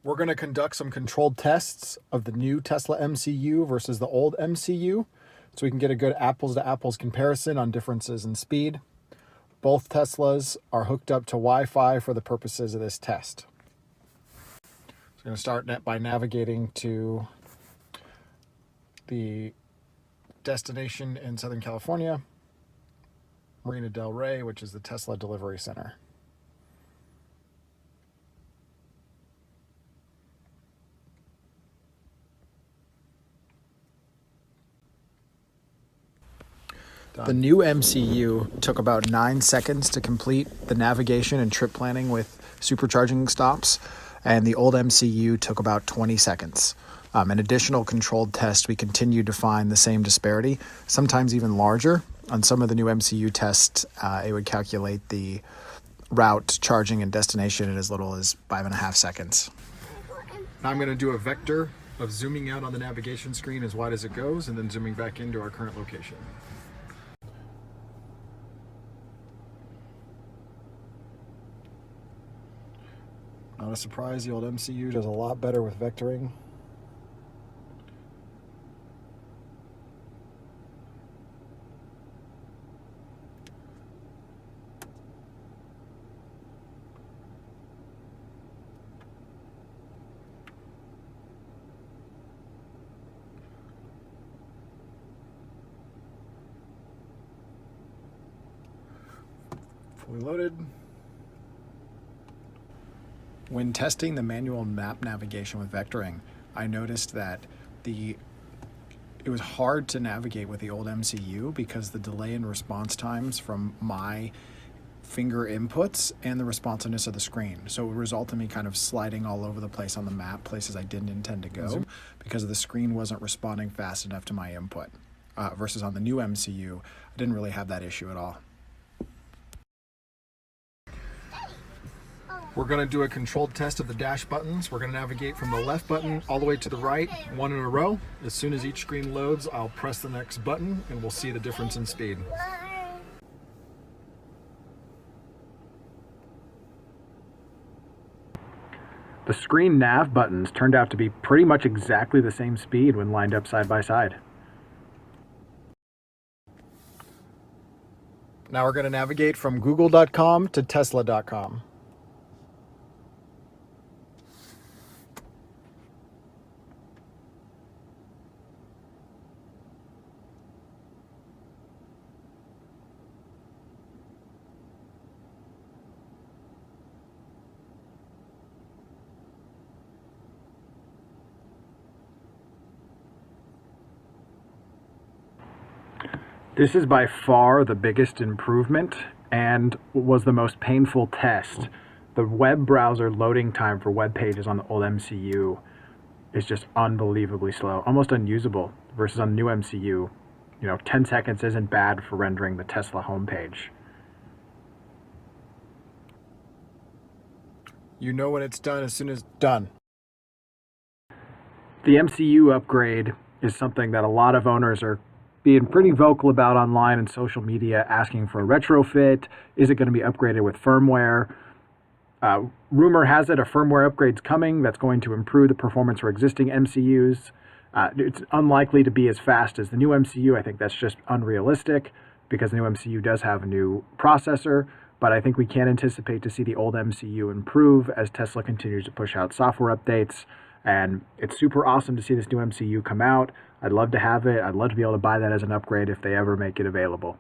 We're going to conduct some controlled tests of the new Tesla MCU versus the old MCU so we can get a good apples to apples comparison on differences in speed. Both Teslas are hooked up to Wi-Fi for the purposes of this test. So I'm going to start by navigating to the destination in Southern California, Marina del Rey, which is the Tesla delivery center. The new MCU took about 9 seconds to complete the navigation and trip planning with supercharging stops, and the old MCU took about 20 seconds. An additional controlled test, we continued to find the same disparity, sometimes even larger. On some of the new MCU tests, it would calculate the route, charging, and destination in as little as 5.5 seconds. Now I'm going to do a vector of zooming out on the navigation screen as wide as it goes, and then zooming back into our current location. Not a surprise, the old MCU does a lot better with vectoring. Fully loaded. When testing the manual map navigation with vectoring, I noticed that it was hard to navigate with the old MCU because the delay in response times from my finger inputs and the responsiveness of the screen. So it would result in me kind of sliding all over the place on the map, places I didn't intend to go, because the screen wasn't responding fast enough to my input. Versus on the new MCU, I didn't really have that issue at all. We're going to do a controlled test of the dash buttons. We're going to navigate from the left button all the way to the right, one in a row. As soon as each screen loads, I'll press the next button and we'll see the difference in speed. The screen nav buttons turned out to be pretty much exactly the same speed when lined up side by side. Now we're going to navigate from google.com to tesla.com. This is by far the biggest improvement and was the most painful test. The web browser loading time for web pages on the old MCU is just unbelievably slow, almost unusable, versus on the new MCU. 10 seconds isn't bad for rendering the Tesla homepage. You know when it's done as soon as done. The MCU upgrade is something that a lot of owners are being pretty vocal about online and social media, asking for a retrofit. Is it going to be upgraded with firmware? Rumor has it a firmware upgrade's coming that's going to improve the performance for existing MCUs. It's unlikely to be as fast as the new MCU. I think that's just unrealistic because the new MCU does have a new processor, but I think we can anticipate to see the old MCU improve as Tesla continues to push out software updates. And it's super awesome to see this new MCU come out. I'd love to have it. I'd love to be able to buy that as an upgrade if they ever make it available.